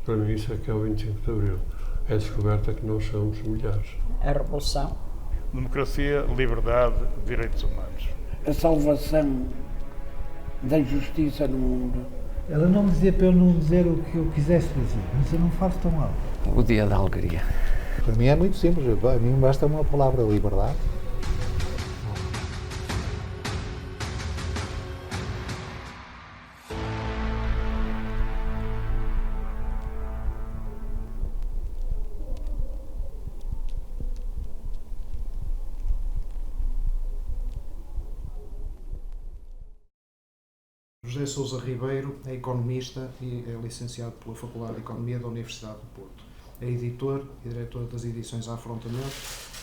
Para mim isso é que é o 25 de Abril. É a descoberta que nós somos milhares. A Revolução. Democracia, liberdade, direitos humanos. A salvação da justiça no mundo. Ela não me dizia para eu não dizer o que eu quisesse dizer, mas eu não falo tão alto. O dia da alegria. Para mim é muito simples, a mim basta uma palavra: liberdade. José Sousa Ribeiro é economista e é licenciado pela Faculdade de Economia da Universidade do Porto. É editor e diretor das edições Afrontamento,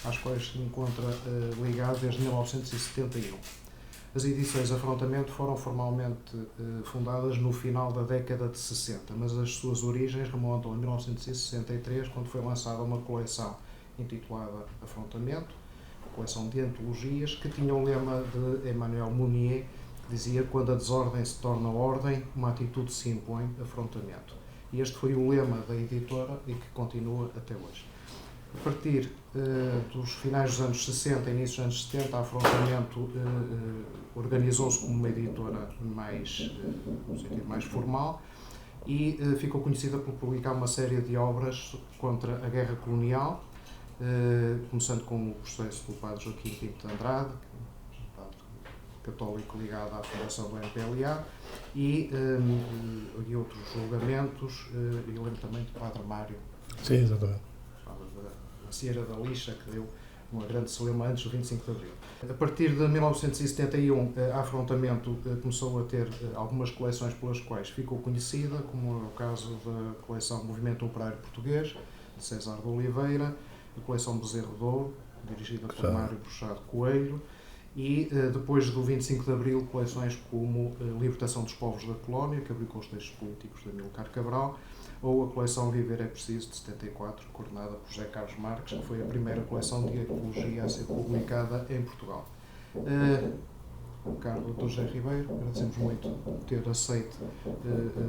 às quais se encontra ligado desde 1971. As edições Afrontamento foram formalmente fundadas no final da década de 60, mas as suas origens remontam a 1963, quando foi lançada uma coleção intitulada Afrontamento, uma coleção de antologias que tinha o lema de Emmanuel Mounier, que dizia: quando a desordem se torna ordem, uma atitude se impõe, afrontamento. E este foi o lema da editora e que continua até hoje. A partir dos finais dos anos 60 e início dos anos 70, a Afrontamento organizou-se como uma editora no sentido mais formal e ficou conhecida por publicar uma série de obras contra a guerra colonial, começando com o processo do padre Joaquim Pinto de Andrade, católico ligado à fundação do MPLA, e outros julgamentos, e lembro também do Padre Mário. Sim, exatamente. Da Sierra da Lixa, que deu uma grande celeuma antes do 25 de Abril. A partir de 1971, a Afrontamento começou a ter algumas coleções pelas quais ficou conhecida, como é o caso da coleção Movimento Operário Português, de César de Oliveira, a coleção Bezerro de Ouro, dirigida por Mário Bruxado Coelho, e depois do 25 de Abril, coleções como Libertação dos Povos da Colónia, que abrigou os textos políticos de Amílcar Cabral, ou a coleção Viver é Preciso, de 74, coordenada por José Carlos Marques, que foi a primeira coleção de ecologia a ser publicada em Portugal. Caro Dr. José Ribeiro, agradecemos muito ter aceito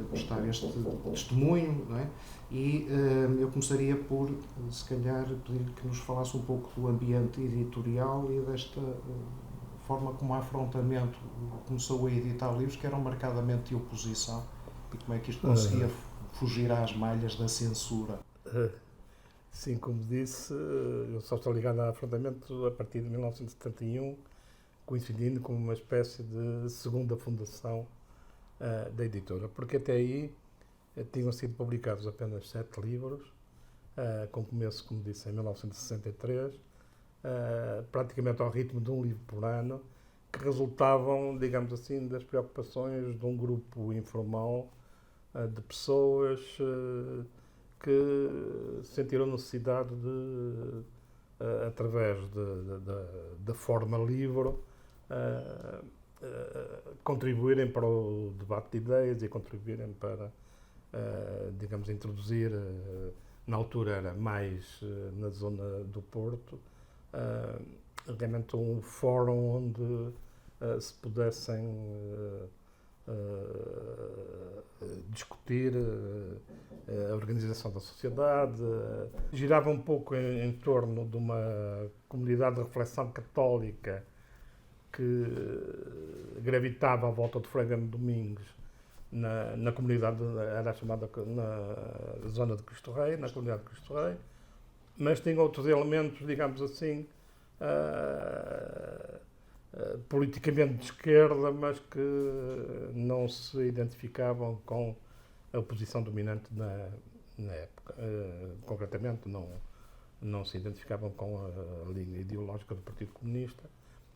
prestar este testemunho, não é? E eu começaria por, se calhar, pedir que nos falasse um pouco do ambiente editorial e desta forma como a Afrontamento começou a editar livros que eram marcadamente de oposição, e como é que isto conseguia fugir às malhas da censura. Sim, como disse, eu só estou ligado a Afrontamento a partir de 1971, coincidindo com uma espécie de segunda fundação da editora, porque até aí tinham sido publicados apenas 7 livros, com começo, como disse, em 1963, praticamente ao ritmo de um livro por ano, que resultavam, digamos assim, das preocupações de um grupo informal de pessoas que sentiram necessidade de, através da forma livre, contribuírem para o debate de ideias e contribuírem para, digamos, introduzir, na altura era mais na zona do Porto, realmente um fórum onde se pudessem discutir a organização da sociedade. Girava um pouco em torno de uma comunidade de reflexão católica que gravitava à volta de Frei Gama Domingos, na comunidade, era chamada na zona de Cristo Rei, na comunidade de Cristo Rei, mas tem outros elementos, digamos assim, politicamente de esquerda, mas que não se identificavam com a posição dominante na época. Concretamente, não se identificavam com a linha ideológica do Partido Comunista,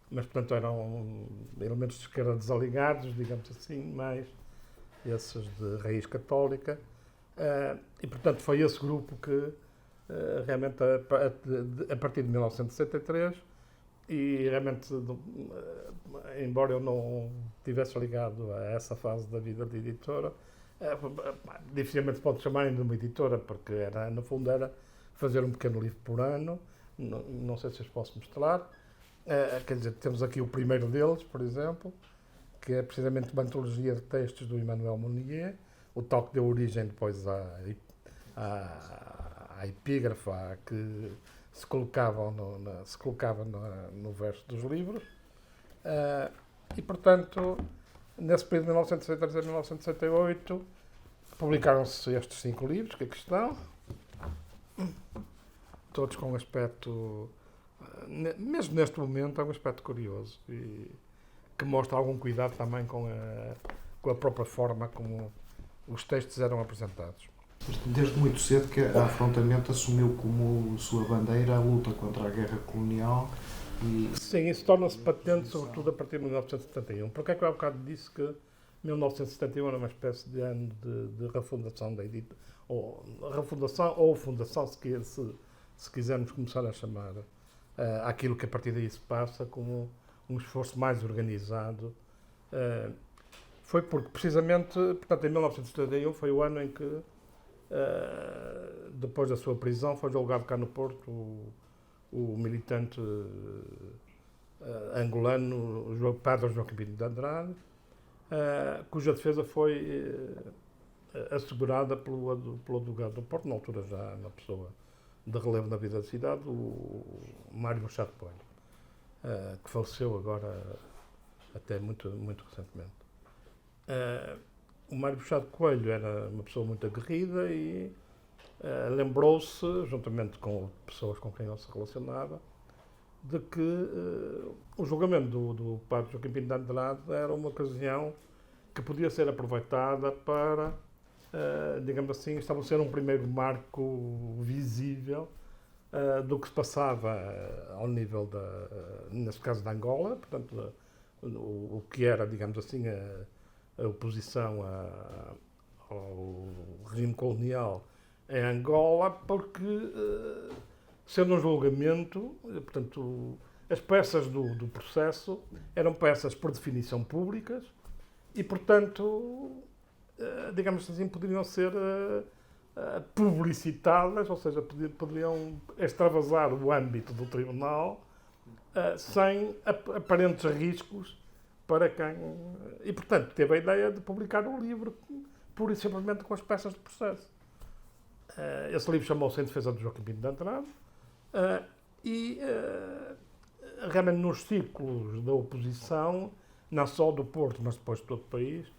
mas, portanto, eram elementos de esquerda desaligados, digamos assim, mais esses de raiz católica. E, portanto, foi esse grupo que, realmente, a partir de 1963, e realmente, embora eu não estivesse ligado a essa fase da vida de editora, dificilmente se pode chamar ainda de uma editora, porque no fundo era fazer um pequeno livro por ano. Não sei se os posso mostrar. Quer dizer, temos aqui o primeiro deles, por exemplo, que é precisamente uma antologia de textos do Emmanuel Mounier, o tal que deu origem depois à epígrafa que se colocava no verso dos livros. E, portanto, nesse período de 1963 a 1968, publicaram-se estes 5 livros que aqui estão, todos com um aspecto, mesmo neste momento, é um aspecto curioso e que mostra algum cuidado também com a própria forma como os textos eram apresentados. Desde muito cedo que a Afrontamento assumiu como sua bandeira a luta contra a guerra colonial. Sim, isso torna-se patente, sobretudo a partir de 1971. Porque é que eu há bocado disse que 1971 era uma espécie de ano de refundação da editora, ou refundação ou fundação, se quisermos começar a chamar aquilo que a partir daí se passa como um esforço mais organizado. Foi porque, precisamente, portanto, em 1971 foi o ano em que, depois da sua prisão, foi julgado cá no Porto o militante angolano, o padre Joaquim Pinto de Andrade, cuja defesa foi assegurada pelo advogado do Porto, na altura já na pessoa de relevo na vida da cidade, o Mário Machado Coelho, que faleceu agora até muito, muito recentemente. O Mário Machado Coelho era uma pessoa muito aguerrida e lembrou-se, juntamente com pessoas com quem ele se relacionava, de que o julgamento do padre Joaquim Pinto de Andrade era uma ocasião que podia ser aproveitada para, digamos assim, estabelecer um primeiro marco visível do que se passava ao nível neste caso da Angola, portanto, o que era, digamos assim, a oposição ao regime colonial em Angola, porque, sendo um julgamento, portanto, as peças do processo eram peças por definição públicas e, portanto, digamos assim, poderiam ser publicitadas, ou seja, poderiam extravasar o âmbito do tribunal sem aparentes riscos para quem... E, portanto, teve a ideia de publicar um livro pura e simplesmente com as peças de processo. Esse livro chamou-se Em Defesa de Joaquim Pinto de Andrade e realmente nos círculos da oposição, não só do Porto, mas depois de todo o país,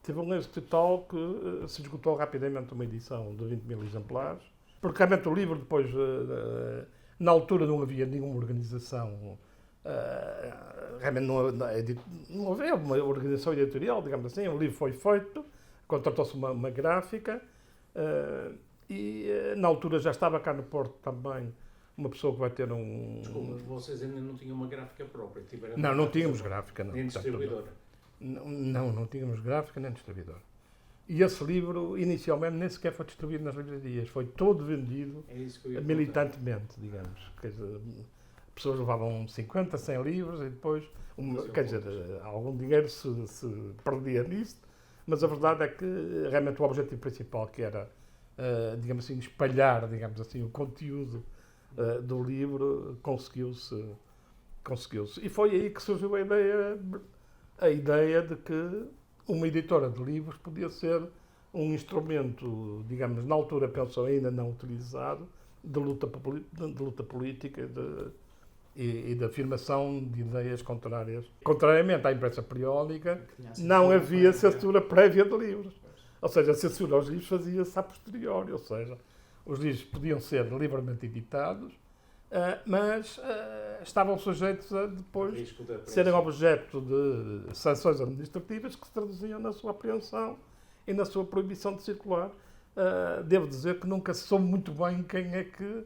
teve um êxito tal que se esgotou rapidamente uma edição de 20 mil exemplares, porque realmente o livro depois, na altura não havia nenhuma organização, realmente não havia uma organização editorial, digamos assim, o livro foi feito, contratou-se uma gráfica, e na altura já estava cá no Porto também uma pessoa que vai ter um... Desculpa, vocês ainda não tinham uma gráfica própria? Não tínhamos gráfica, não. Nem distribuidora? Não tínhamos gráfica nem distribuidora. E esse livro, inicialmente, nem sequer foi distribuído nas livrarias, foi todo vendido militantemente, digamos. Quer dizer, pessoas levavam 50, 100 livros e depois, quer dizer, algum dinheiro se perdia nisso, mas a verdade é que realmente o objetivo principal, que era, digamos assim, espalhar, digamos assim, o conteúdo do livro, conseguiu-se. E foi aí que surgiu a ideia de que uma editora de livros podia ser um instrumento, digamos, na altura pensou ainda não utilizado, de luta política e de afirmação de ideias contrárias. Contrariamente à imprensa periódica, não havia censura prévia de livros. Ou seja, a censura aos livros fazia-se a posteriori, ou seja, os livros podiam ser livremente editados, mas estavam sujeitos a depois serem objeto de sanções administrativas que se traduziam na sua apreensão e na sua proibição de circular. Devo dizer que nunca se soube muito bem quem é que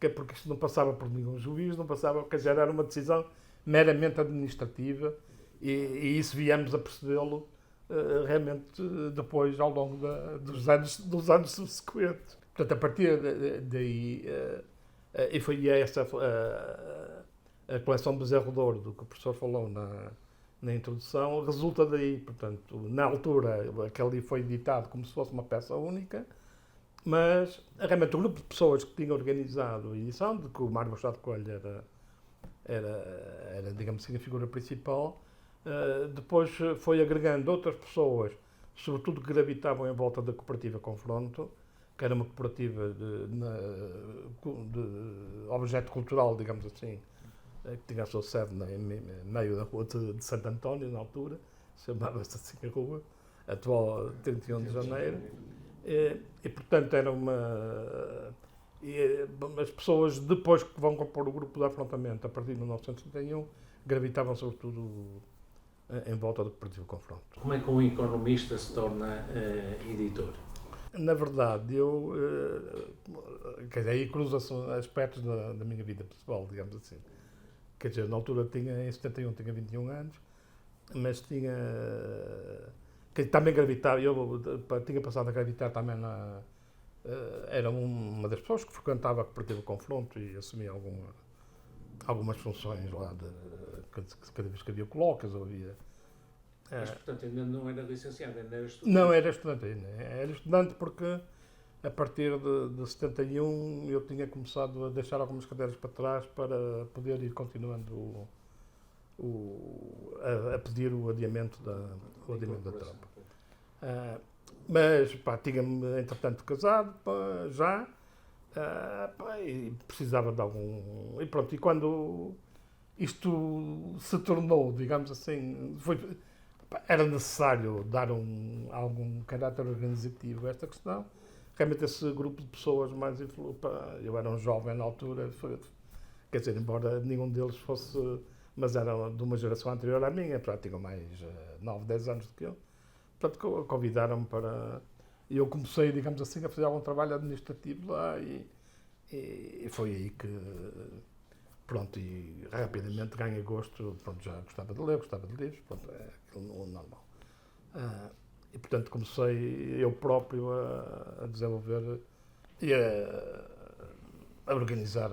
porque isto não passava por nenhum juiz, não passava, quer dizer, era uma decisão meramente administrativa e isso viemos a percebê-lo realmente depois, ao longo dos anos subsequentes. Portanto, a partir daí, e foi essa a coleção Bezerro de Ouro, do que o professor falou na introdução, resulta daí. Portanto, na altura, aquele livro foi editado como se fosse uma peça única, mas realmente o grupo de pessoas que tinha organizado a edição, de que o Mário Machado Coelho era, digamos assim, a figura principal, depois foi agregando outras pessoas, sobretudo que gravitavam em volta da cooperativa Confronto, que era uma cooperativa de objeto cultural, digamos assim, que tinha a sua sede em meio da rua de Santo António, na altura, chamava-se assim a rua, atual 31 de Janeiro, e portanto era uma... as pessoas, depois que vão compor o grupo de afrontamento, a partir de 1971, gravitavam sobretudo em volta do Partido Confronto. Como é que um economista se torna editor? Na verdade, eu... quer dizer, aí cruzam-se aspectos da minha vida pessoal, digamos assim. Quer dizer, na altura, em 71, tinha 21 anos, mas tinha... também gravitava, eu tinha passado a gravitar também era uma das pessoas que frequentava o Partido Confronto e assumia algumas funções lá, cada vez que havia colóquias, ou havia... Mas, portanto, ainda não era licenciado, ainda era estudante? Não, era estudante ainda. Era estudante porque, a partir de 71, eu tinha começado a deixar algumas cadeiras para trás para poder ir continuando a pedir o adiamento da tropa. Mas, tinha-me, entretanto, casado, já, e precisava de algum... E pronto, e quando isto se tornou, digamos assim, era necessário dar algum caráter organizativo a esta questão. Realmente esse grupo de pessoas mais eu era um jovem na altura, quer dizer, embora nenhum deles fosse, mas era de uma geração anterior à minha, tinham mais 9, 10 anos do que eu. Portanto, convidaram-me para... E eu comecei, digamos assim, a fazer algum trabalho administrativo lá e foi aí que... Pronto, e rapidamente ganhei gosto, pronto, já gostava de ler, gostava de livros, pronto, é aquilo normal. E, portanto, comecei eu próprio a desenvolver e a organizar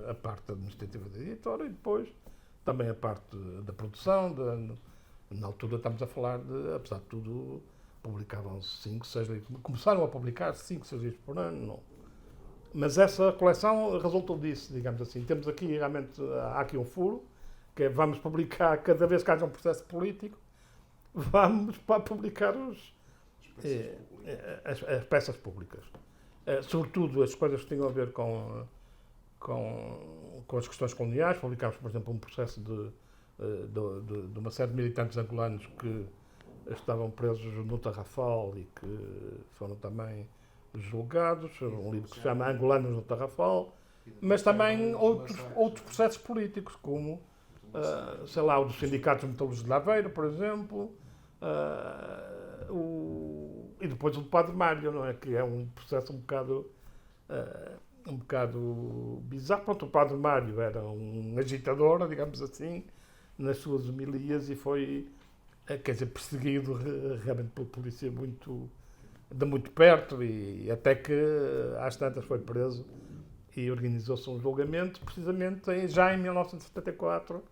a parte administrativa da editora e depois também a parte da produção. Na altura estamos a falar de, apesar de tudo, publicavam-se 5, 6 livros. Começaram a publicar 5, 6 livros por ano, não. Mas essa coleção resultou disso, digamos assim. Temos aqui, realmente, há aqui um furo, que é vamos publicar, cada vez que haja um processo político, vamos para publicar as peças públicas. Sobretudo as coisas que tinham a ver com as questões coloniais. Publicámos, por exemplo, um processo de uma série de militantes angolanos que estavam presos no Tarrafal e que foram também julgados, um livro que se chama Angolanos no Tarrafal, mas também outros processos políticos, como, sei lá, o dos sindicatos de metalúrgicos de Aveiro, por exemplo, e depois o do Padre Mário, não é? Que é um processo um bocado bizarro. Pronto, o Padre Mário era um agitador, digamos assim, nas suas homilias e foi, quer dizer, perseguido realmente pela polícia de muito perto e até que às tantas foi preso e organizou-se um julgamento precisamente já em 1974,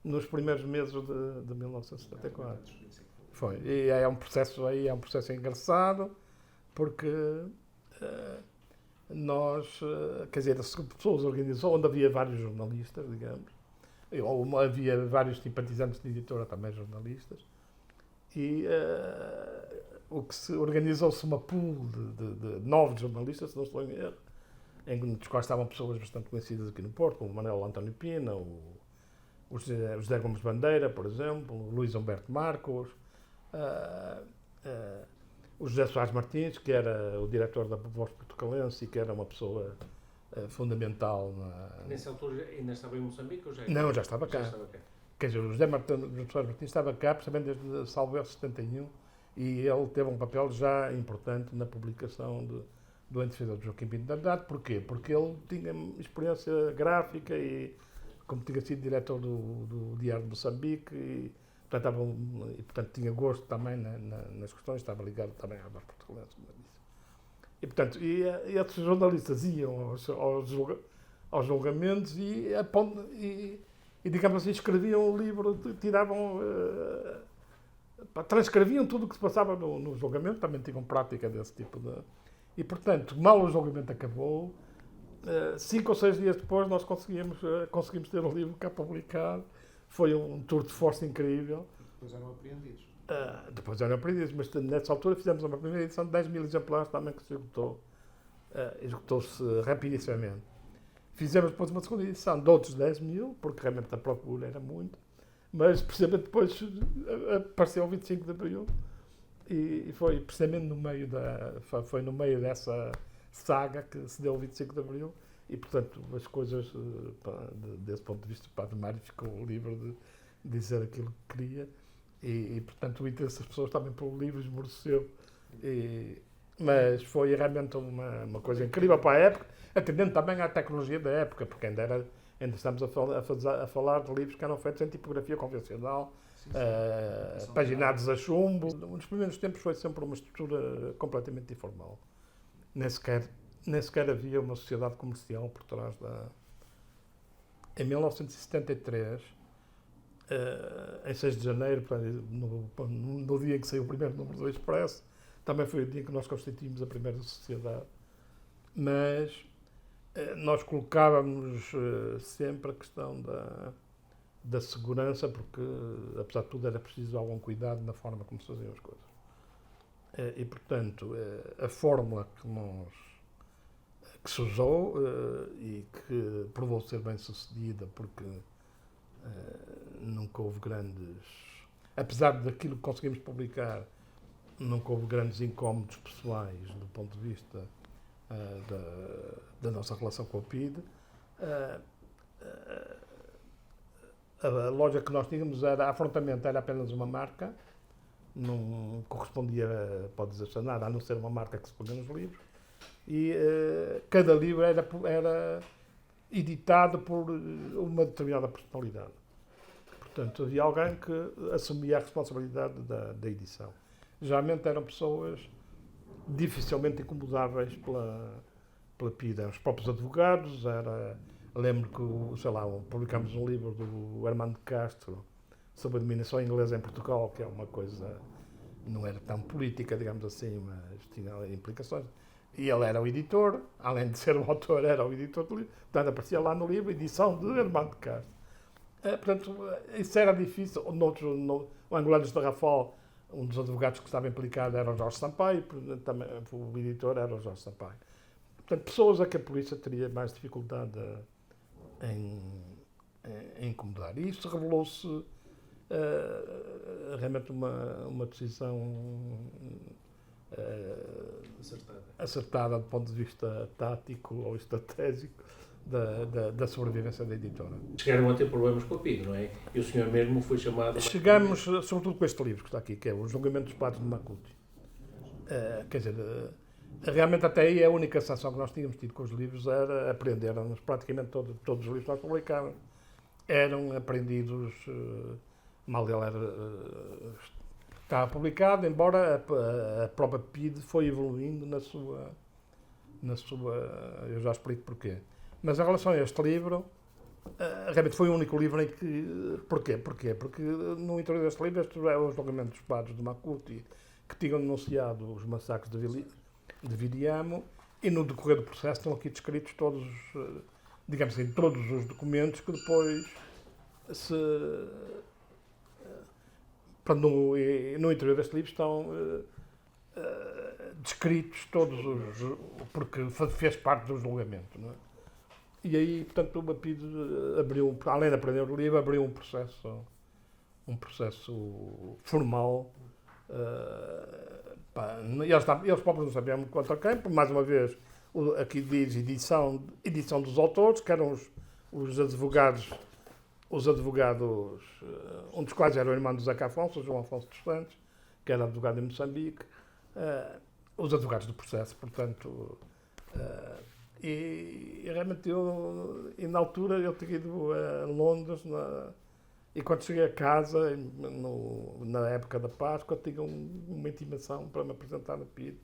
nos primeiros meses de 1974. Foi. E é um processo engraçado porque nós, quer dizer, esse grupo de pessoas organizou, onde havia vários jornalistas, digamos, ou havia vários simpatizantes de editora, também jornalistas, e organizou-se uma pool de 9 jornalistas, se não estou em erro, dos quais estavam pessoas bastante conhecidas aqui no Porto, como o Manuel António Pina, o José Gomes Bandeira, por exemplo, o Luís Humberto Marcos, o José Soares Martins, que era o diretor da Voz Portucalense e que era uma pessoa fundamental. Nessa altura ainda estava em Moçambique ou já? Não, já estava cá. Quer dizer, o José Soares Martins estava cá, precisamente desde Salvo 71, e ele teve um papel já importante na publicação do Em Defesa de Joaquim Pinto de Andrade. Porquê? Porque ele tinha experiência gráfica e, como tinha sido diretor do Diário de Moçambique, e portanto tinha gosto também nas questões, estava ligado também à Voz Portucalense, como eu disse. E, portanto, esses jornalistas iam aos julgamentos e, digamos assim, escreviam o livro, tiravam... transcreviam tudo o que se passava no julgamento, também tinham prática desse tipo de... E, portanto, mal o julgamento acabou, 5 ou 6 dias depois nós conseguimos ter o livro cá publicado. Foi um tour de força incrível. Depois eram apreendidos. Mas nessa altura fizemos uma primeira edição de 10 mil exemplares também, que se esgotou esgotou-se rapidissimamente. Fizemos depois uma segunda edição de outros 10 mil, porque realmente a procura era muito, mas precisamente depois apareceu o 25 de Abril e foi precisamente foi no meio dessa saga que se deu o 25 de Abril e, portanto, as coisas, desse ponto de vista, o Mário ficou livre de dizer aquilo que queria e portanto, o interesse das pessoas também pelo livro esmoreceu. Mas foi realmente uma coisa incrível para a época, atendendo também à tecnologia da época, porque ainda estamos a falar de livros que eram feitos em tipografia convencional, paginados a chumbo. Nos primeiros tempos foi sempre uma estrutura completamente informal. Nem sequer havia uma sociedade comercial por trás da... Em 1973, em 6 de janeiro, no dia em que saiu o primeiro número do Expresso, também foi o dia em que nós constituímos a primeira sociedade. Mas nós colocávamos sempre a questão da segurança, porque, apesar de tudo, era preciso algum cuidado na forma como se faziam as coisas. E, portanto, a fórmula que se usou e que provou ser bem sucedida, porque nunca houve grandes... Apesar daquilo que conseguimos publicar, nunca houve grandes incómodos pessoais do ponto de vista da nossa relação com a PIDE. A loja que nós tínhamos a Afrontamento era apenas uma marca, não correspondia, pode dizer-se, a nada, a não ser uma marca que se põe nos livros, e cada livro era editado por uma determinada personalidade. Portanto, havia alguém que assumia a responsabilidade da edição. Geralmente eram pessoas dificilmente incomodáveis pela PIDE. Os próprios advogados, lembro que, publicámos um livro do Armando Castro sobre a dominação inglesa em Portugal, que é uma coisa, não era tão política, digamos assim, mas tinha implicações. E ele era o editor, além de ser o autor, era o editor do livro. Portanto, aparecia lá no livro, edição de Armando Castro. Portanto, isso era difícil. O Angolanos de Rafal, um dos advogados que estava implicado era o Jorge Sampaio, também, o editor era o Jorge Sampaio. Portanto, pessoas a que a polícia teria mais dificuldade em incomodar. E isso revelou-se realmente uma decisão acertada do ponto de vista tático ou estratégico da sobrevivência da editora. Chegaram a ter problemas com a PIDE, não é? E o senhor mesmo foi chamado... Chegamos, sobretudo com este livro que está aqui, que é O Julgamento dos Padres de Macuti. Quer dizer, realmente até aí a única sanção que nós tínhamos tido com os livros era apreendermos praticamente todos os livros que nós publicávamos. Eram apreendidos, mal ele estava publicado, embora a própria PIDE foi evoluindo na sua... Eu já explico porquê. Mas em relação a este livro, realmente foi o único livro em que... Porquê? Porque no interior deste livro, estes eram os julgamentos dos padres de Macuti, que tinham denunciado os massacres de Viriamo, e no decorrer do processo estão aqui descritos todos, digamos assim, todos os documentos que depois no interior deste livro estão descritos todos porque fez parte do julgamento, não é? E aí, portanto, o PIDE abriu, além de aprender o livro, abriu um processo formal. Eles próprios não sabiam contra quem, por mais uma vez, aqui diz edição dos autores, que eram os advogados, um dos quais era o irmão do Zeca Afonso, o João Afonso dos Santos, que era advogado em Moçambique, os advogados do processo, portanto... E realmente na altura eu tinha ido a Londres e quando cheguei a casa, na época da Páscoa, tinha uma intimação para me apresentar no PIDE.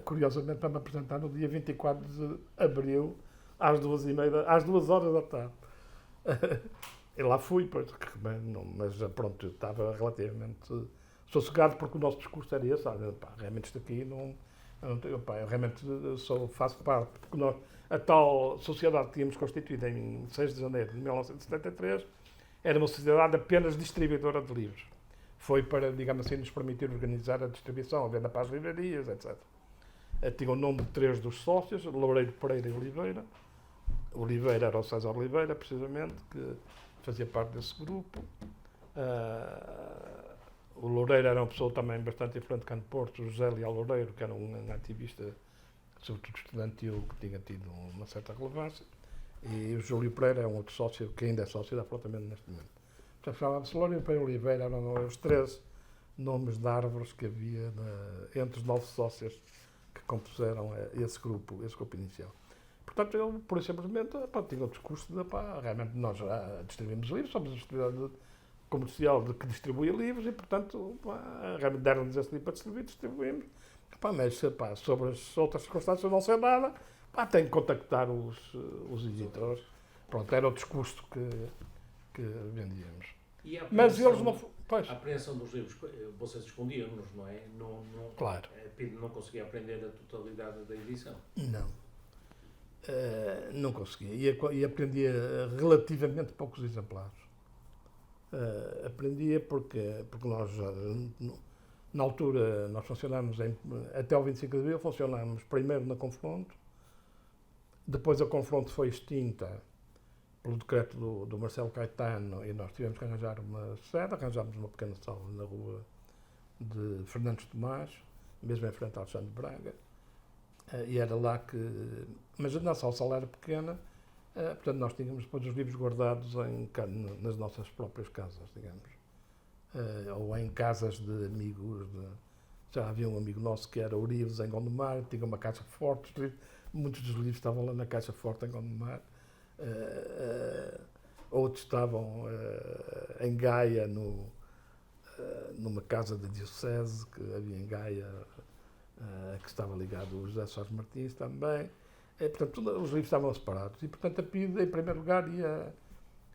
Curiosamente, para me apresentar no dia 24 de Abril, às 2 horas da tarde. E lá fui, mas pronto, eu estava relativamente sossegado porque o nosso discurso era esse. Realmente isto aqui não... Eu realmente faço parte, porque a tal sociedade que tínhamos constituído em 6 de janeiro de 1973 era uma sociedade apenas distribuidora de livros. Foi para, digamos assim, nos permitir organizar a distribuição, a venda para as livrarias, etc. tinha o nome de 3 dos sócios, Loureiro, Pereira e Oliveira. Oliveira era o César Oliveira, precisamente, que fazia parte desse grupo. O Loureiro era uma pessoa também bastante influente cá no Porto, o José Leal Loureiro, que era um ativista, sobretudo estudantil, que tinha tido uma certa relevância. E o Júlio Pereira é um outro sócio, que ainda é sócio da Afrontamento neste momento. Portanto, chamava-se Loureiro, Pereira e Oliveira, eram os 13 nomes de árvores que havia entre os 9 sócios que compuseram esse grupo inicial. Portanto, eu, por simplesmente, tinha o discurso de, realmente nós distribuímos livros, somos a distribuidora comercial que distribui livros e, portanto, realmente deram-nos esse livro para distribuir, distribuímos. Mas sobre as outras circunstâncias eu não sei nada, tenho que contactar os editores. Pronto, era o discurso que vendíamos. E mas eles não... Pois. A apreensão dos livros, vocês escondiam-nos, não é? Claro. A PIDE não conseguia aprender a totalidade da edição. Não. Não conseguia. E aprendia relativamente poucos exemplares. Aprendia porque nós, na altura, nós funcionámos, até o 25 de Abril, funcionámos primeiro na Confronto, depois a Confronto foi extinta pelo decreto do Marcelo Caetano e nós tivemos que arranjar uma sede, arranjámos uma pequena sala na rua de Fernandes Tomás, mesmo em frente ao Alexandre de Braga, e era lá que... Mas a nossa sala era pequena, portanto nós tínhamos depois os livros guardados nas nossas próprias casas, digamos, ou em casas de amigos. Já havia um amigo nosso que era Urives, em Gondomar, tinha uma caixa forte, muitos dos livros estavam lá na caixa forte em Gondomar. Outros estavam em Gaia, numa casa da Diocese que havia em Gaia, que estava ligado ao José Soares Martins também. Portanto, os livros estavam separados e, portanto, a PIDE, em primeiro lugar,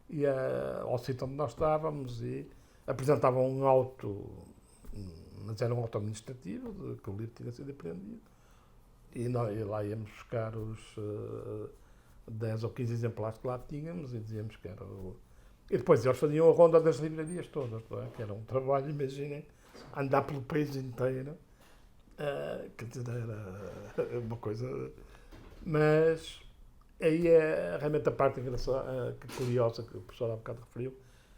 ia ao sítio onde nós estávamos e apresentava um auto, mas era um auto administrativo, que o livro tinha sido apreendido, e lá íamos buscar os 10 ou 15 exemplares que lá tínhamos e dizíamos que era o... E depois eles faziam a ronda das livrarias todas, não é? Que era um trabalho, imaginem, andar pelo país inteiro. Quer dizer, era uma coisa... Mas aí é realmente a parte engraçada, curiosa, que o professor há bocado referiu,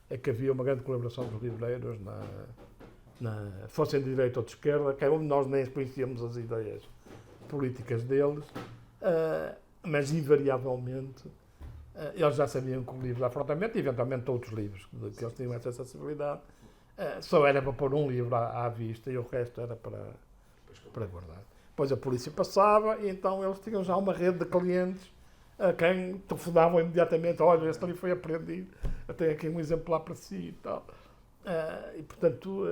é que havia uma grande colaboração dos livreiros, fossem de direita ou de esquerda, que nós nem conhecíamos as ideias políticas deles, mas invariavelmente eles já sabiam que o livro de Afrontamento, e eventualmente outros livros que eles tinham essa acessibilidade, só era para pôr um livro à vista e o resto era para guardar. Depois a polícia passava e então eles tinham já uma rede de clientes a quem telefonavam imediatamente: olha, este livro foi apreendido, eu tenho aqui um exemplar para si e tal. E portanto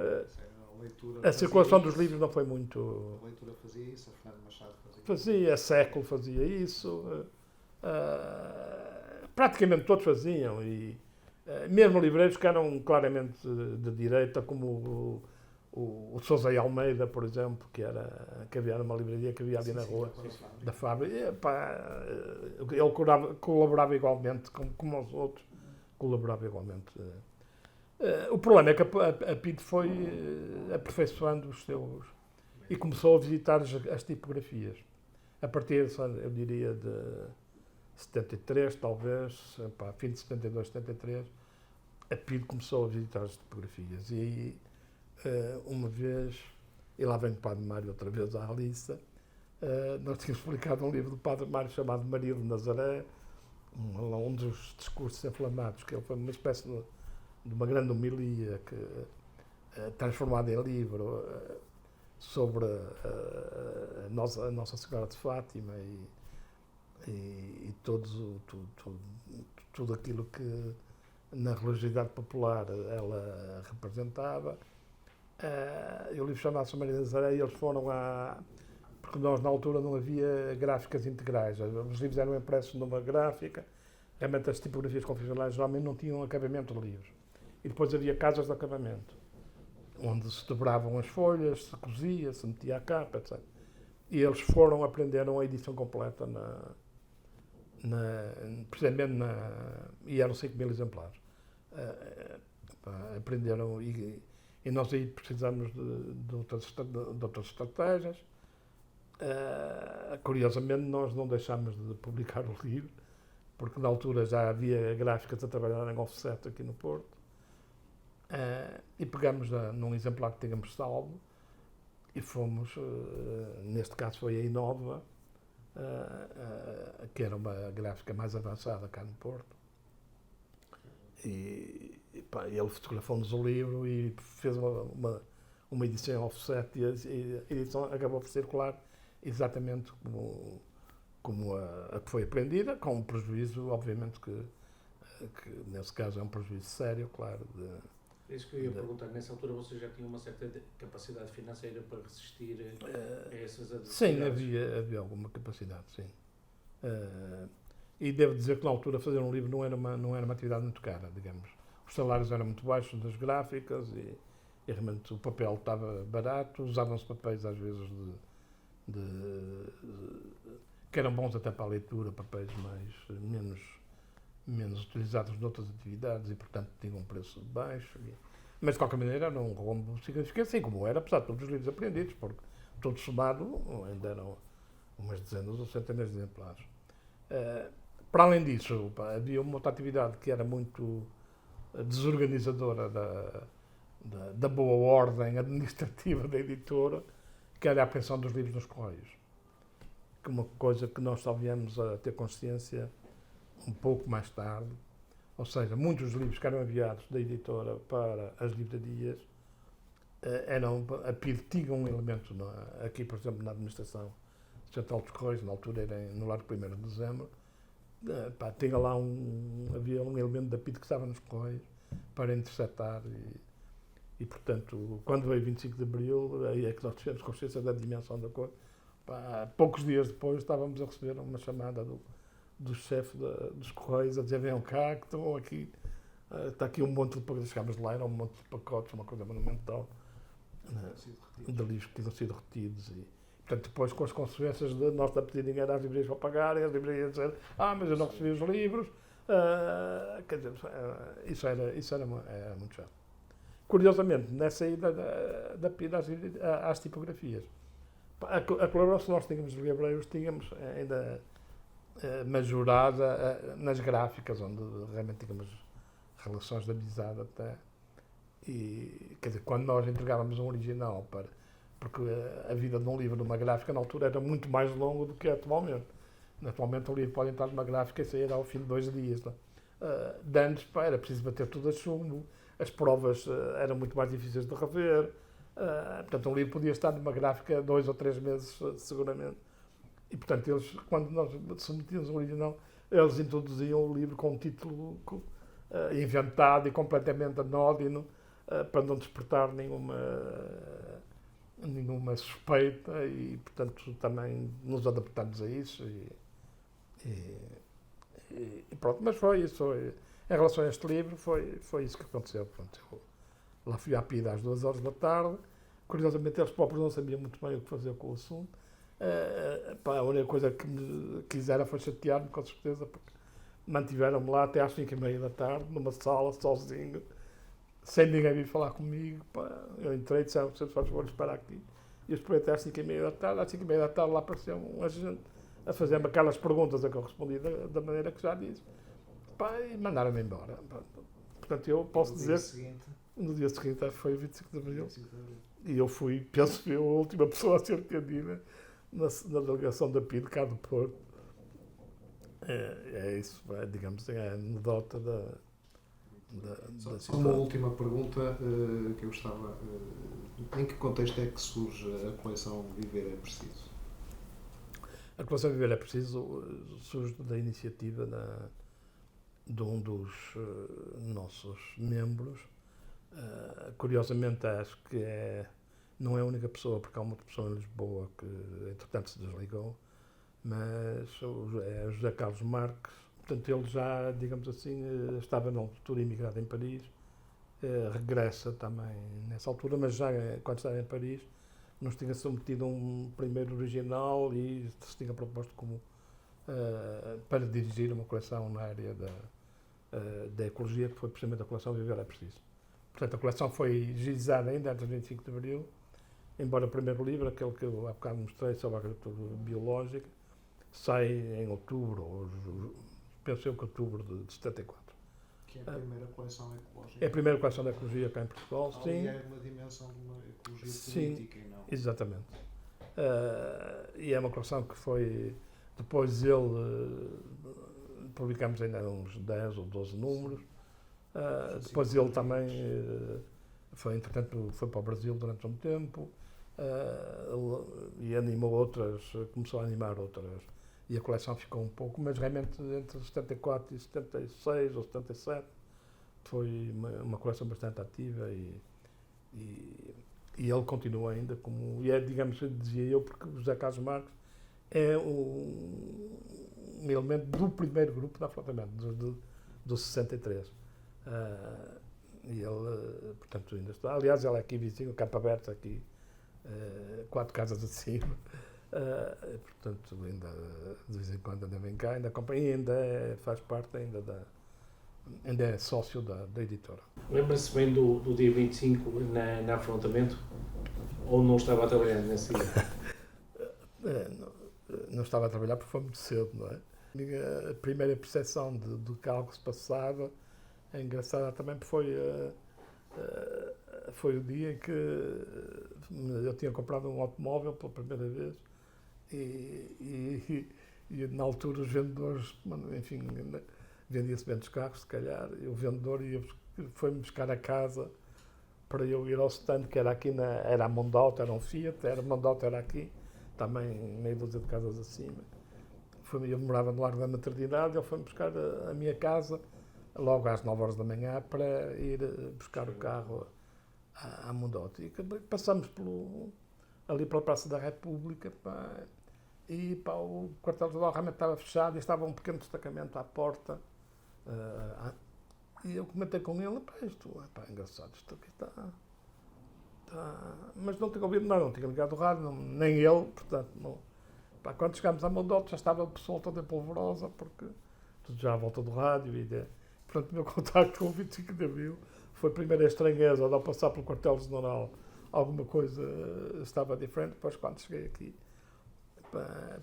a circulação dos livros não foi muito... A leitura fazia isso, a Fernando Machado fazia, a Século fazia isso, praticamente todos faziam, e mesmo livreiros que eram claramente de direita, como o Sousa e Almeida, por exemplo, que havia numa livraria que havia ali na rua da fábrica. Ele colaborava igualmente, como os outros, colaborava igualmente. O problema é que a PIDE foi aperfeiçoando os seus... e começou a visitar as tipografias. A partir, eu diria, de 73, talvez, fim de 72, 73, a PIDE começou a visitar as tipografias. E aí, uma vez, e lá vem o Padre Mário outra vez à Alice, nós tínhamos publicado um livro do Padre Mário chamado Maria de Nazaré, um dos discursos inflamados, que ele foi uma espécie de uma grande homilia transformada em livro sobre a Nossa Senhora de Fátima e tudo aquilo que na religiosidade popular ela representava. E o livro chamava-se Maria de Nazaré, e eles foram porque nós na altura não havia gráficas integrais, os livros eram impressos numa gráfica, realmente as tipografias confessionais geralmente não tinham acabamento de livros. E depois havia casas de acabamento, onde se dobravam as folhas, se cozia, se metia a capa, etc. E eles aprenderam a edição completa precisamente e eram 5.000 exemplares. Aprenderam, e nós aí precisamos de outras estratégias. Curiosamente, nós não deixámos de publicar o livro, porque na altura já havia gráficas a trabalhar em offset aqui no Porto, e pegámos num exemplar que tínhamos salvo e fomos, neste caso foi a Inova, que era uma gráfica mais avançada cá no Porto, e ele fotografou-nos o livro e fez uma edição offset, e a edição acabou por circular exatamente como a que foi aprendida, com um prejuízo, obviamente, que nesse caso é um prejuízo sério, claro. É isso que eu ia perguntar. Nessa altura vocês já tinham uma certa capacidade financeira para resistir a essas adversidades? Sim, havia alguma capacidade, sim. E devo dizer que na altura fazer um livro não era uma atividade muito cara, digamos. Os salários eram muito baixos das gráficas e realmente o papel estava barato, usavam-se papéis às vezes que eram bons até para a leitura, papéis menos utilizados noutras atividades e, portanto, tinham um preço baixo. Mas, de qualquer maneira, era um rombo significativo, assim como era, apesar de todos os livros apreendidos, porque, todo somado, ainda eram umas dezenas ou centenas de exemplares. Para além disso, havia uma outra atividade que era muito desorganizadora da boa ordem administrativa da editora, que era a apreensão dos livros nos Correios. Que uma coisa que nós só viemos a ter consciência um pouco mais tarde, ou seja, muitos dos livros que eram enviados da editora para as livrarias a PID tinha um elemento, aqui, por exemplo, na administração central dos Correios, na altura era no Largo 1º de Dezembro, tinha lá havia um elemento da PID que estava nos Correios para interceptar e, portanto, quando veio 25 de Abril, aí é que nós tivemos consciência da dimensão da coisa. Poucos dias depois estávamos a receber uma chamada do chefe dos Correios a dizer: venham cá, que estão aqui, está aqui um monte de pacotes, chegámos lá, era um monte de pacotes, uma coisa monumental, de livros que tinham sido retidos. E, portanto, depois com as consequências de nós a pedir dinheiro às livrarias para pagar, e as livrarias a dizer: mas eu não recebi os livros. Quer dizer, isso era muito chato. Curiosamente, nessa ida da PID às tipografias, a colaboração que nós tínhamos dos livreiros, tínhamos ainda majorada nas gráficas, onde realmente tínhamos relações de amizade até. E, quer dizer, quando nós entregávamos um original porque a vida de um livro numa gráfica na altura era muito mais longo do que atualmente. Atualmente o livro pode entrar numa gráfica e sair ao fim de 2 dias. De antes era preciso bater tudo a chumbo, as provas eram muito mais difíceis de rever, portanto um livro podia estar numa gráfica 2 ou 3 meses seguramente. E portanto eles, quando nós submetíamos o original, eles introduziam o livro com um título inventado e completamente anódino, para não despertar nenhuma suspeita, e portanto também nos adaptamos a isso e pronto. Mas foi isso, em relação a este livro, foi isso que aconteceu. Pronto, eu lá fui à PID às 2 horas da tarde, curiosamente eles próprios não sabiam muito bem o que fazer com o assunto. A única coisa que me quiseram foi chatear-me, com certeza, porque mantiveram-me lá até às 5h30 da tarde, numa sala, sozinho, sem ninguém vir falar comigo. Eu entrei e disseram: você faz favor de esperar aqui. E eu esperei até às 5h30 da tarde. Às 5h30 da tarde lá apareceu um agente a fazer-me aquelas perguntas a que eu respondi da maneira que já disse. E mandaram-me embora. Portanto, eu posso dizer que no dia seguinte, foi 25 de Abril, e eu fui, penso eu, a última pessoa a ser atendida na delegação da PID cá do Porto. É isso, digamos, é a anedota Só uma última pergunta que eu estava... em que contexto é que surge a coleção Viver é Preciso? A coleção Viver é Preciso surge da iniciativa de um dos nossos membros. Curiosamente, acho que não é a única pessoa, porque há uma outra pessoa em Lisboa que entretanto se desligou, mas é o José Carlos Marques. Portanto, ele já, digamos assim, estava na altura imigrado em Paris, regressa também nessa altura, mas já quando estava em Paris nos tinha submetido um primeiro original e se tinha proposto como para dirigir uma coleção na área da ecologia, que foi precisamente a coleção Viver é Preciso. Portanto, a coleção foi gizada ainda antes do 25 de Abril, embora o primeiro livro, aquele que eu há bocado mostrei sobre a agricultura biológica, sai em outubro, penso eu que outubro de 74. Que é a primeira coleção ecológica. É a primeira coleção de ecologia cá em Portugal, Ali sim. é uma dimensão de uma ecologia Sim, política e não. exatamente. E é uma coleção que foi, depois ele, publicamos ainda uns 10 ou 12 números. Depois ele também foi, entretanto, foi para o Brasil durante um tempo e animou outras, começou a animar outras. E a coleção ficou um pouco, mas realmente entre 74 e 76 ou 77 foi uma coleção bastante ativa e ele continua ainda como, e é, digamos, dizia eu, porque o José Carlos Marques é um elemento do primeiro grupo de afrontamento, do 63. E ele, portanto, ainda está. Aliás, ele é aqui vizinho, capa aberta aqui, 4 casas acima. Portanto, ainda de vez em quando ainda vem cá, ainda acompanha, ainda faz parte ainda é sócio da editora. Lembra-se bem do dia 25 na afrontamento? Ou não estava a trabalhar nesse dia? Não estava a trabalhar porque foi muito cedo, não é? A minha primeira percepção de que algo se passava é engraçada também, porque foi o dia em que eu tinha comprado um automóvel pela primeira vez e na altura os vendedores, enfim, vendia-se bem dos carros, se calhar, e o vendedor foi-me buscar a casa para eu ir ao stand, que era aqui, era a Mondauto, era um Fiat, a Mondauto era aqui, também meia dúzia de casas acima. Eu morava no Largo da Maternidade, ele foi-me buscar a minha casa, logo às 9 horas da manhã, para ir buscar o carro à Mondauto. E passamos ali pela Praça da República, e o quartel-general realmente estava fechado e estava um pequeno destacamento à porta. E eu comentei com ele, isto é engraçado, isto aqui está... Mas não tinha ouvido nada, não tinha ligado o rádio, nem ele, portanto, não. Quando chegámos à Mondauto já estava o pessoal toda polvorosa, porque tudo já à volta do rádio, portanto o meu contacto com o 25 de Abril foi primeiro a estranheza, ao passar pelo quartel-general alguma coisa estava diferente, depois quando cheguei aqui,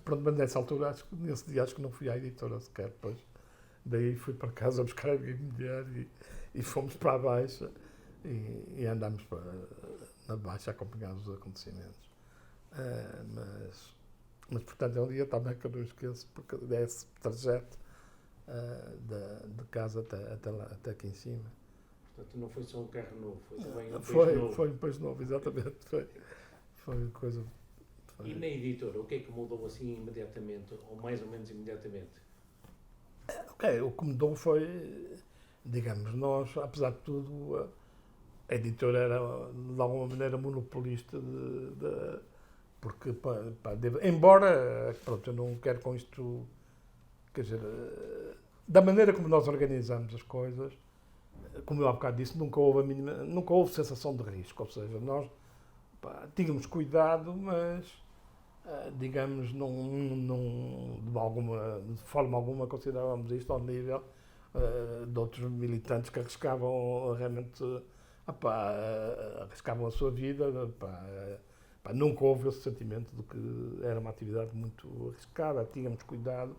pronto, mas nessa altura, nesse dia acho que não fui à editora sequer, depois daí fui para casa buscar a minha mulher e fomos para a Baixa e andámos na Baixa a acompanhar os acontecimentos. Mas, portanto, é um dia também que eu não esqueço, porque é esse trajeto de casa até aqui em cima. Portanto, não foi só um carro novo, foi também um foi, peixe novo. Foi um peixe novo, exatamente. Foi coisa... E na editora, o que é que mudou assim imediatamente, ou mais ou menos imediatamente? O que mudou foi, digamos, nós, apesar de tudo, a editora era, de alguma maneira, monopolista porque, embora, pronto, eu não quero com isto, quer dizer, da maneira como nós organizamos as coisas, como eu há bocado disse, nunca houve sensação de risco, ou seja, nós tínhamos cuidado, mas, digamos, de forma alguma considerávamos isto ao nível de outros militantes que arriscavam realmente, arriscavam a sua vida, nunca houve esse sentimento de que era uma atividade muito arriscada, tínhamos cuidado,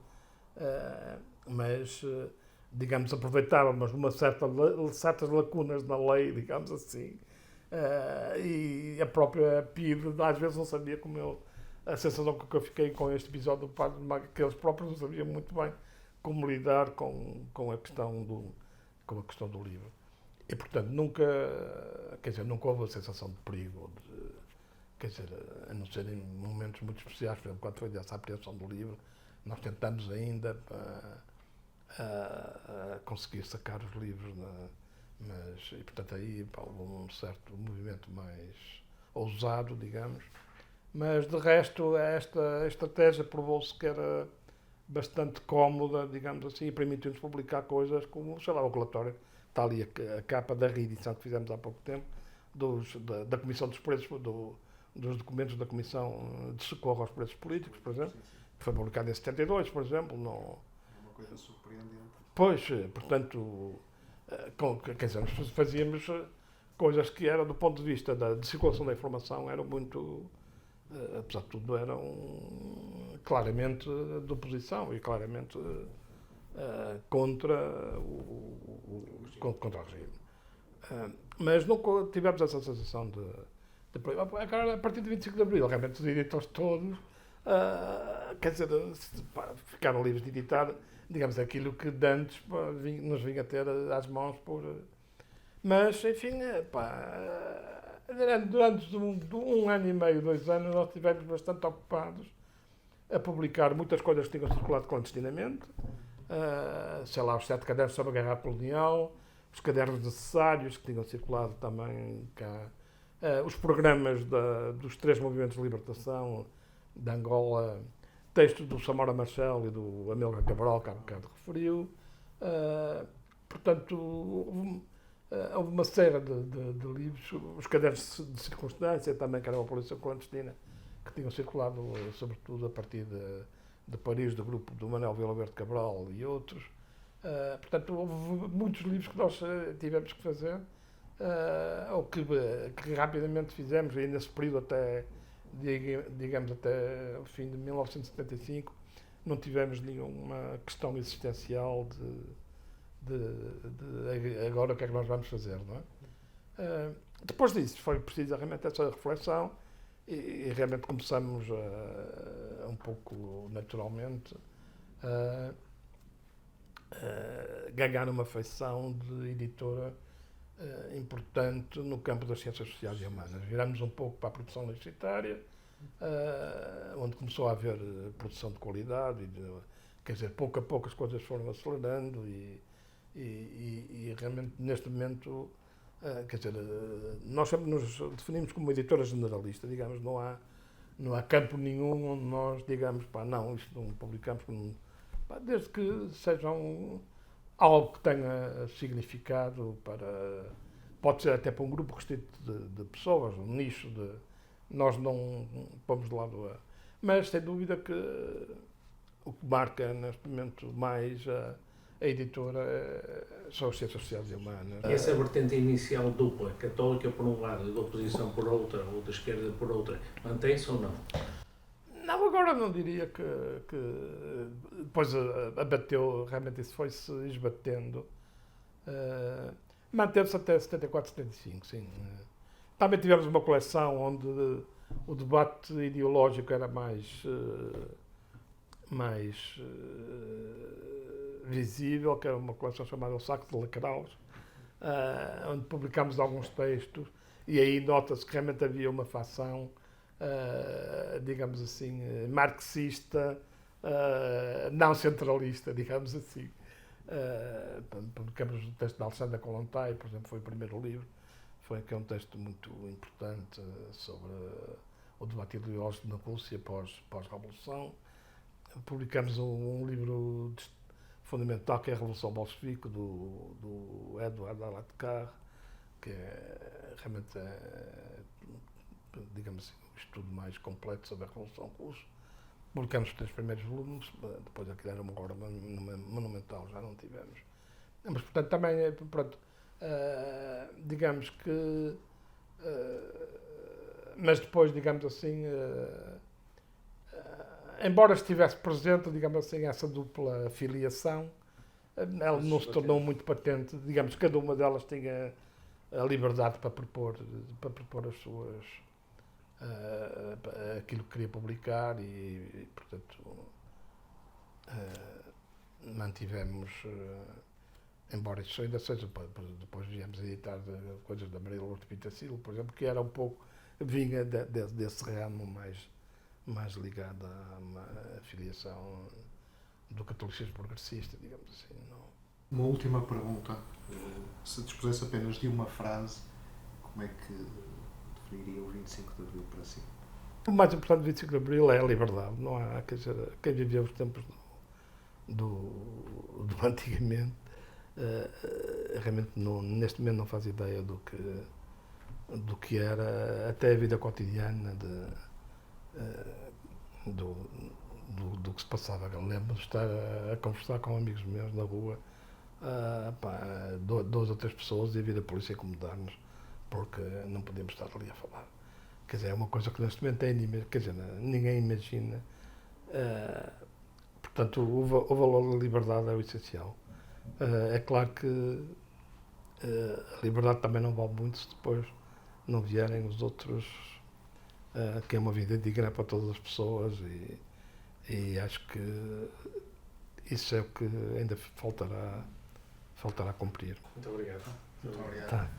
mas, digamos, aproveitávamos certas lacunas na lei, digamos assim, e a própria PIDE, às vezes não sabia a sensação que eu fiquei com este episódio do Padre Maga, que eles próprios não sabiam muito bem como lidar com a questão do livro. E, portanto, nunca houve a sensação de perigo, a não ser em momentos muito especiais, por exemplo, quando foi essa apreensão do livro, nós tentamos ainda conseguir sacar os livros, e, portanto, aí houve um certo movimento mais ousado, digamos, mas, de resto, esta estratégia provou-se que era bastante cómoda, digamos assim, e permitiu-nos publicar coisas como, sei lá, o relatório, está ali a capa da reedição que fizemos há pouco tempo, da Comissão dos Preços, dos documentos da Comissão de Socorro aos Presos Políticos, por exemplo, que foi publicado em 72, por exemplo. É uma coisa surpreendente. Pois, portanto, quer dizer, nós fazíamos coisas que eram, do ponto de vista de circulação da informação, eram muito, apesar de tudo, eram claramente de oposição e claramente contra o regime. Mas nunca tivemos essa sensação de agora, a partir de 25 de Abril, realmente os editores todos, quer dizer, ficaram livres de editar, digamos, aquilo que de antes nos vinha a ter às mãos por... Mas, enfim, durante um ano e meio, 2 anos, nós estivemos bastante ocupados a publicar muitas coisas que tinham circulado clandestinamente, sei lá, os 7 cadernos sobre a guerra colonial, os cadernos necessários que tinham circulado também cá, os programas dos 3 movimentos de libertação de Angola, textos do Samora Machel e do Amílcar Cabral, que há bocado referiu. Portanto, houve uma série de livros, os cadernos de circunstância também, que era uma polícia clandestina, que tinham circulado, sobretudo, a partir de Paris, do grupo do Manuel Vila Verde Cabral e outros. Portanto, houve muitos livros que nós tivemos que fazer, ou que rapidamente fizemos, e nesse período até, digamos, até o fim de 1975, não tivemos nenhuma questão existencial de agora o que é que nós vamos fazer, não é? Depois disso foi preciso realmente essa reflexão e realmente começamos um pouco naturalmente a ganhar uma feição de editora importante no campo das ciências sociais e humanas. Viramos um pouco para a produção universitária, onde começou a haver produção de qualidade, quer dizer, pouco a pouco as coisas foram acelerando e realmente neste momento, quer dizer, nós sempre nos definimos como editora generalista, digamos, não há campo nenhum onde nós digamos, não, isto não publicamos, desde que sejam algo que tenha significado pode ser até para um grupo restrito de pessoas, um nicho nós não pomos de lado mas sem dúvida que o que marca neste momento mais a editora são as ciências sociais e humanas. E essa vertente inicial dupla, católica por um lado e da oposição por outra, ou da esquerda por outra, mantém-se ou não? Não, agora não diria que depois abateu, realmente isso foi-se esbatendo. Manteve-se até 74, 75, sim. Também tivemos uma coleção onde o debate ideológico era mais visível, que era uma coleção chamada O Saco de Lacraus, onde publicámos alguns textos e aí nota-se que realmente havia uma facção digamos assim, marxista, não centralista, digamos assim. Publicamos o texto de Alexandra Kollontai, por exemplo, foi o primeiro livro, que é um texto muito importante sobre o debate ideológico na Rússia pós-revolução. Publicamos um livro fundamental, que é a Revolução Bolchevique, do Eduard Alatkar, que realmente digamos assim, um estudo mais completo sobre a Revolução Russa. Publicamos os 3 primeiros volumes, depois aquilo era uma obra monumental, já não tivemos. Mas, portanto, também, pronto, digamos que... mas depois, digamos assim, embora estivesse presente, digamos assim, essa dupla filiação, ela não se tornou muito patente. Digamos, cada uma delas tinha a liberdade para propor as suas... aquilo que queria publicar e portanto, mantivemos, embora isso ainda seja, depois viemos a editar coisas da Maria Lourdes Pitacilo, por exemplo, que era um pouco, vinha desse ramo mais ligado à filiação do catolicismo progressista, digamos assim. Não. Uma última pergunta, se dispusesse apenas de uma frase, como é que definiria o 25 de Abril para si? O mais importante do 25 de Abril é a liberdade. Não há, quer dizer, quem viveu os tempos do antigamente, realmente neste momento não faz ideia do que era até a vida cotidiana do que se passava. Eu lembro de estar a conversar com amigos meus na rua, 2 ou 3 pessoas, e a vida polícia incomodar-nos porque não podemos estar ali a falar. Quer dizer, é uma coisa que neste momento quer dizer, ninguém imagina. Portanto, o valor da liberdade é o essencial. É claro que a liberdade também não vale muito se depois não vierem os outros, que é uma vida digna para todas as pessoas, e acho que isso é o que ainda faltará cumprir. Muito obrigado. Muito obrigado. Tá.